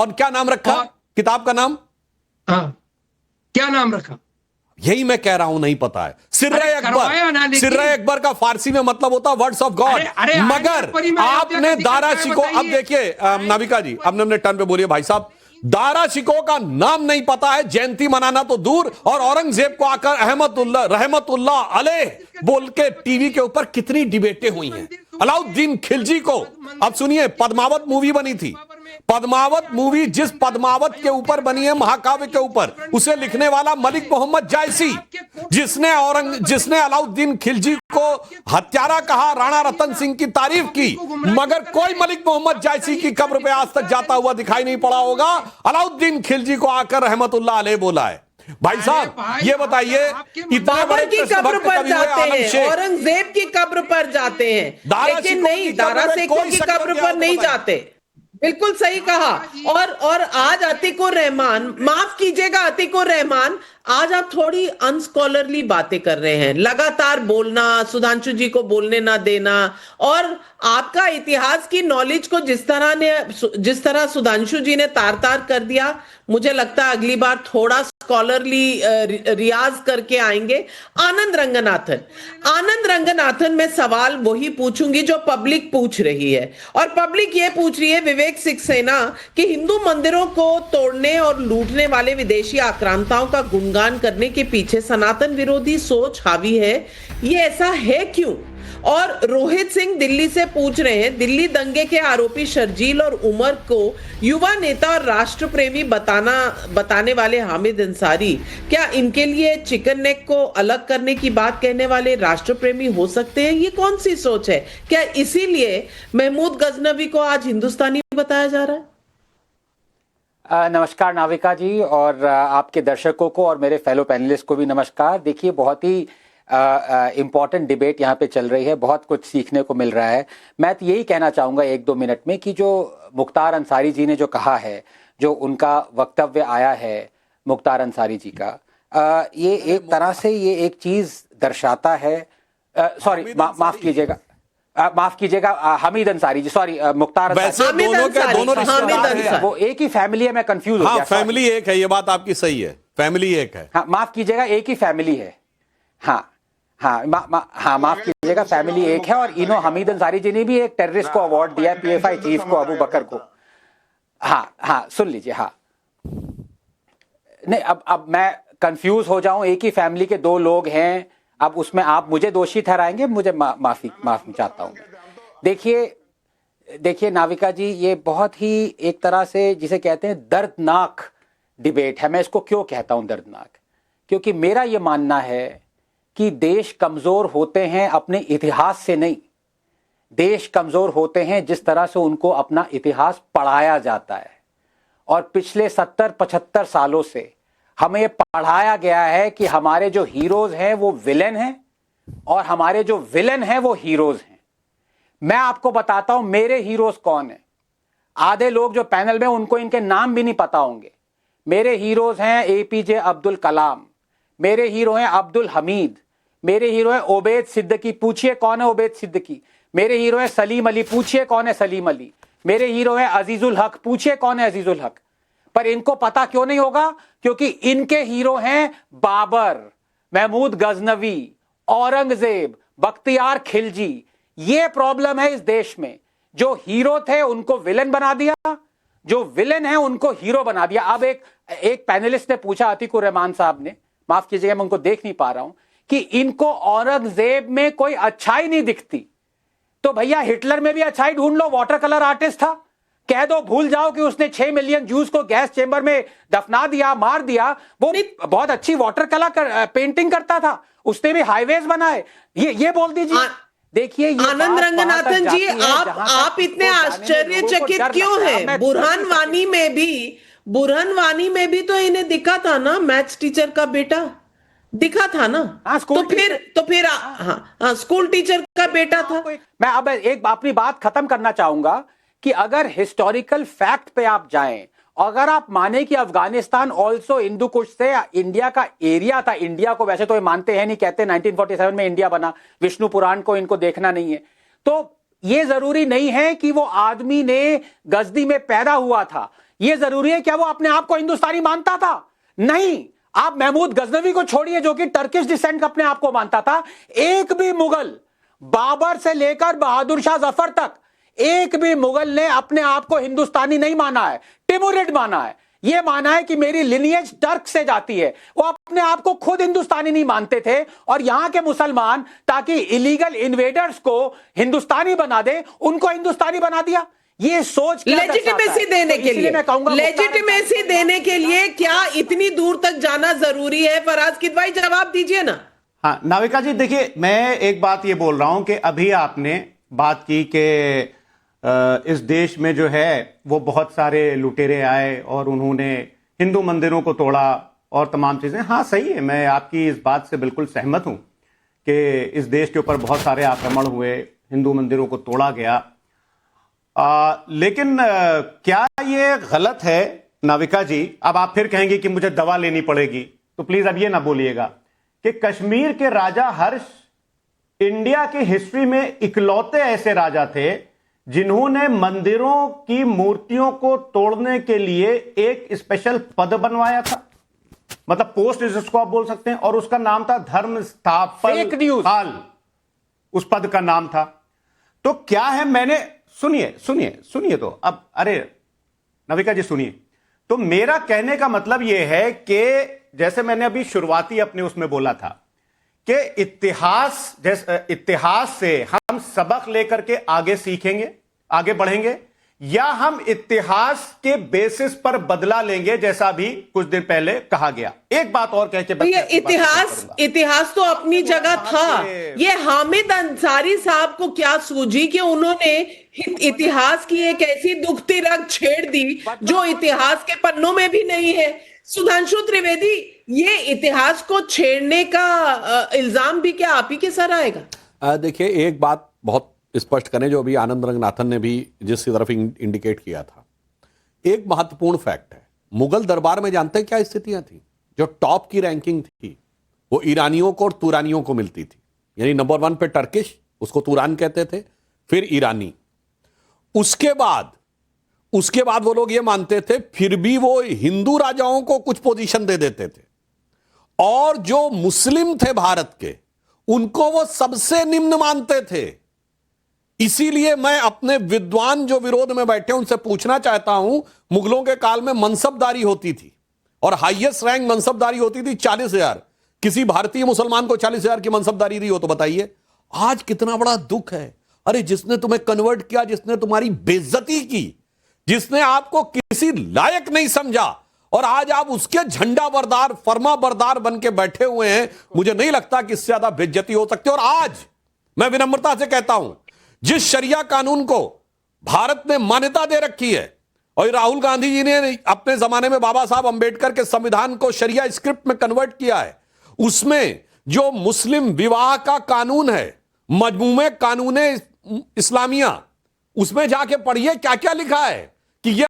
और क्या नाम रखा किताब का नाम? हाँ, क्या नाम रखा? यही मैं कह रहा हूं, नहीं पता है। सिर्रे अकबर, सिर्रे अकबर का फारसी में मतलब होता है वर्ड्स ऑफ गॉड। मगर आपने दारा शिकोह, अब देखिए नाविका जी, अपने टर्न पे बोलिए भाई साहब। दारा शिकोह का नाम नहीं पता है, जयंती मनाना तो दूर, और औरंगजेब को आकर रहमतुल्लाह अलैह बोल के टीवी के ऊपर कितनी डिबेटें हुई हैं। अलाउद्दीन खिलजी को, अब सुनिए, पद्मावत मूवी बनी थी। पद्मावत मूवी जिस पद्मावत के ऊपर बनी है, महाकाव्य के ऊपर, उसे लिखने वाला मलिक मोहम्मद जायसी, जिसने अलाउद्दीन खिलजी को हत्यारा कहा, राणा रतन सिंह की तारीफ की, मगर कोई मलिक मोहम्मद जायसी की कब्र पे आज तक जाता हुआ दिखाई नहीं पड़ा होगा। अलाउद्दीन खिलजी को आकर रहमतुल्लाह अलैह बोला है। भाई साहब ये बताइए, इतने बड़े की कब्र पर जाते हैं, औरंगजेब की कब्र पर जाते हैं, लेकिन नहीं, दारा शिकोह की कब्र पर नहीं जाते। बिल्कुल सही कहा। और आज अतीकुर रहमान, माफ कीजिएगा अतीकुर रहमान, आज आप थोड़ी अनस्कॉलरली बातें कर रहे हैं। लगातार बोलना, सुधांशु जी को बोलने ना देना, और आपका इतिहास की नॉलेज को जिस तरह सुधांशु जी ने तार तार कर दिया, मुझे लगता है अगली बार थोड़ा स्कॉलरली रियाज करके आएंगे। आनंद रंगनाथन में सवाल वही पूछूंगी जो पब्लिक पूछ रही है, और पब्लिक ये पूछ रही है विवेक सक्सेना कि हिंदू मंदिरों को तोड़ने और लूटने वाले विदेशी आक्रांताओं का गुणगान करने के पीछे सनातन विरोधी सोच हावी है, ये ऐसा है क्यों? और रोहित सिंह दिल्ली से पूछ रहे हैं, दिल्ली दंगे के आरोपी शर्जील और उमर को युवा नेता और राष्ट्र प्रेमी बताने वाले हामिद अंसारी, क्या इनके लिए चिकन नेक को अलग करने की बात कहने वाले राष्ट्र प्रेमी हो सकते हैं? ये कौन सी सोच है? क्या इसीलिए महमूद गजनवी को आज हिंदुस्तानी बताया जा रहा है? नमस्कार नाविका जी, और आपके दर्शकों को और मेरे फेलो पैनलिस्ट को भी नमस्कार। देखिए, बहुत ही इम्पॉर्टेंट डिबेट यहाँ पे चल रही है, बहुत कुछ सीखने को मिल रहा है। मैं तो यही कहना चाहूँगा एक दो मिनट में कि जो मुख्तार अंसारी जी ने जो कहा है, जो उनका वक्तव्य आया है मुख्तार अंसारी जी का, ये एक तरह से ये एक चीज़ दर्शाता है, सॉरी माफ़ कीजिएगा हमीद अंसारी जी, सॉरी मुख्तार, वैसे दोनों रिश्तेदार, वो एक ही फैमिली है, मैं कंफ्यूज हो गया। फैमिली एक है, ये बात आपकी सही है, फैमिली एक है। हाँ, माफ कीजिएगा, एक ही फैमिली है। हाँ, माफ कीजिएगा, फैमिली एक है। और हमीद अंसारी जी ने भी एक टेररिस्ट को अवार्ड दिया, पीएफआई चीफ को, अबू बकर को। हाँ, सुन लीजिए। हाँ, नहीं, अब मैं कंफ्यूज हो जाऊं, एक ही फैमिली के दो लोग हैं, अब उसमें आप मुझे दोषी ठहराएंगे, मुझे माफी चाहता हूं। देखिए नाविका जी, ये बहुत ही एक तरह से जिसे कहते हैं दर्दनाक डिबेट है। मैं इसको क्यों कहता हूं दर्दनाक? क्योंकि मेरा ये मानना है कि देश कमजोर होते हैं अपने इतिहास से नहीं, देश कमजोर होते हैं जिस तरह से उनको अपना इतिहास पढ़ाया जाता है। और पिछले 70-75 सालों से हमें पढ़ाया गया है कि हमारे जो हीरोज हैं वो विलेन हैं, और हमारे जो विलेन हैं वो हीरोज हैं। मैं आपको बताता हूं मेरे हीरोज कौन हैं। आधे लोग जो पैनल में, उनको इनके नाम भी नहीं पता होंगे। मेरे हीरोज हैं एपीजे अब्दुल कलाम, मेरे हीरो हैं अब्दुल हमीद, मेरे हीरो हैं ओबैद सिद्दीकी, पूछिए कौन है ओबैद सिद्दीकी। मेरे हीरो हैं सलीम अली, पूछिए कौन है सलीम अली। मेरे हीरो हैं अजीजुल हक, पूछिए कौन है अजीजुल हक। पर इनको पता क्यों नहीं होगा? क्योंकि इनके हीरो हैं बाबर, महमूद गजनवी, औरंगजेब, बख्तियार खिलजी। ये प्रॉब्लम है इस देश में। जो हीरो थे उनको विलेन बना दिया, जो विलेन है उनको हीरो बना दिया। अब एक पैनलिस्ट ने पूछा, अतीकुर रहमान साहब ने, माफ कीजिएगा मैं उनको देख नहीं पा रहा हूं, कि इनको औरंगजेब में कोई अच्छाई नहीं दिखती। तो भैया हिटलर में भी अच्छाई ढूंढ लो, वाटर कलर आर्टिस्ट था। कह दो, भूल जाओ कि उसने 6 मिलियन जूस को गैस चेंबर में दफना दिया, मार दिया। वो बहुत अच्छी वाटर कलर पेंटिंग करता था, उसने भी हाईवेज बनाए। ये बोल दीजिए। देखिए, आनंद रंगनाथन जी, आप इतने आश्चर्यचकित क्यों हैं? बुरहान वानी में भी तो इन्हें दिखा था ना, मैथ्स टीचर का बेटा दिखा था ना। तो फिर स्कूल टीचर का बेटा था। मैं अब एक अपनी बात खत्म करना चाहूंगा कि अगर हिस्टोरिकल फैक्ट पे आप जाएं, अगर आप माने कि अफगानिस्तान ऑल्सो हिंदू कुश से इंडिया का एरिया था, इंडिया को वैसे तो ये मानते हैं नहीं, कहते 1947 में इंडिया बना, विष्णु पुराण को इनको देखना नहीं है। तो ये जरूरी नहीं है कि वो आदमी ने गजनी में पैदा हुआ था। यह जरूरी है क्या वो अपने आप को हिंदुस्तानी मानता था? नहीं। आप महमूद गजनवी को छोड़िए जो कि टर्किश डिसेंट अपने आप को मानता था। एक भी मुगल, बाबर से लेकर बहादुर शाह जफर तक, एक भी मुगल ने अपने आप को हिंदुस्तानी नहीं माना है, टिमुरिड माना है। यह माना है कि मेरी लिनिएज टर्क से जाती है। वो अपने आप को खुद हिंदुस्तानी नहीं मानते थे और यहां के मुसलमान ताकि इलीगल इन्वेडर्स को हिंदुस्तानी बना दे, उनको हिंदुस्तानी बना दिया। ये सोच लेजिटिमेसी देने के लिए, लेजिटिमेसी देने के लिए क्या इतनी दूर तक जाना जरूरी है? फराज किदवाई जवाब दीजिए ना। हाँ नाविका जी, देखिए मैं एक बात ये बोल रहा हूं कि अभी आपने बात की कि इस देश में जो है वो बहुत सारे लुटेरे आए और उन्होंने हिंदू मंदिरों को तोड़ा और तमाम चीजें। हाँ सही है, मैं आपकी इस बात से बिल्कुल सहमत हूं कि इस देश के ऊपर बहुत सारे आक्रमण हुए, हिंदू मंदिरों को तोड़ा गया। लेकिन क्या ये गलत है नाविका जी? अब आप फिर कहेंगे कि मुझे दवा लेनी पड़ेगी, तो प्लीज अब ये ना बोलिएगा कि कश्मीर के राजा हर्ष इंडिया की हिस्ट्री में इकलौते ऐसे राजा थे जिन्होंने मंदिरों की मूर्तियों को तोड़ने के लिए एक स्पेशल पद बनवाया था, मतलब पोस्ट जिसको आप बोल सकते हैं, और उसका नाम था धर्म स्थापन, उस पद का नाम था। तो क्या है, मैंने सुनिए तो अब, अरे नविका जी सुनिए, तो मेरा कहने का मतलब यह है कि जैसे मैंने अभी शुरुआती अपने उसमें बोला था कि इतिहास से हम सबक लेकर के आगे सीखेंगे, आगे बढ़ेंगे, या हम इतिहास के बेसिस पर बदला लेंगे, जैसा अभी कुछ दिन पहले कहा गया। एक बात और कह के ये इतिहास तो अपनी जगह था। ये हामिद अंसारी साहब को क्या सूझी कि उन्होंने इतिहास की एक ऐसी दुखती रग छेड़ दी जो इतिहास के पन्नों में भी नहीं है। सुधांशु त्रिवेदी, ये इतिहास को छेड़ने का इल्जाम भी क्या आप ही के सर आएगा? देखिए एक बात बहुत स्पष्ट करें, जो अभी आनंद रंगनाथन ने भी जिसकी तरफ इंडिकेट किया था, एक महत्वपूर्ण फैक्ट है। मुगल दरबार में जानते हैं क्या स्थितियां थी? जो टॉप की रैंकिंग थी वो ईरानियों को और तुरानियों को मिलती थी। यानी नंबर 1 पे टर्किश, उसको तुरान कहते थे, फिर ईरानी, उसके बाद वो लोग ये मानते थे फिर भी वो हिंदू राजाओं को कुछ पोजीशन दे देते थे, और जो मुस्लिम थे भारत के उनको वो सबसे निम्न मानते थे। इसीलिए मैं अपने विद्वान जो विरोध में बैठे उनसे पूछना चाहता हूं, मुगलों के काल में मनसबदारी होती थी और हाईएस्ट रैंक मनसबदारी होती थी 40,000। किसी भारतीय मुसलमान को 40,000 की मनसबदारी दी हो तो बताइए आज कितना बड़ा दुख है। अरे जिसने तुम्हें कन्वर्ट किया, जिसने तुम्हारी बेइज्जती की, जिसने आपको किसी लायक नहीं समझा, और आज आप उसके झंडा बरदार, फरमा बरदार बन के बैठे हुए हैं। मुझे नहीं लगता कि इससे ज्यादा बेइज्जती हो सकती। और आज मैं विनम्रता से कहता हूं, जिस शरिया कानून को भारत ने मान्यता दे रखी है, और राहुल गांधी जी ने अपने जमाने में बाबा साहब अंबेडकर के संविधान को शरिया स्क्रिप्ट में कन्वर्ट किया है, उसमें जो मुस्लिम विवाह का कानून है, मजमूमे कानूने इस्लामिया, उसमें जाके पढ़िए क्या क्या लिखा है कि यह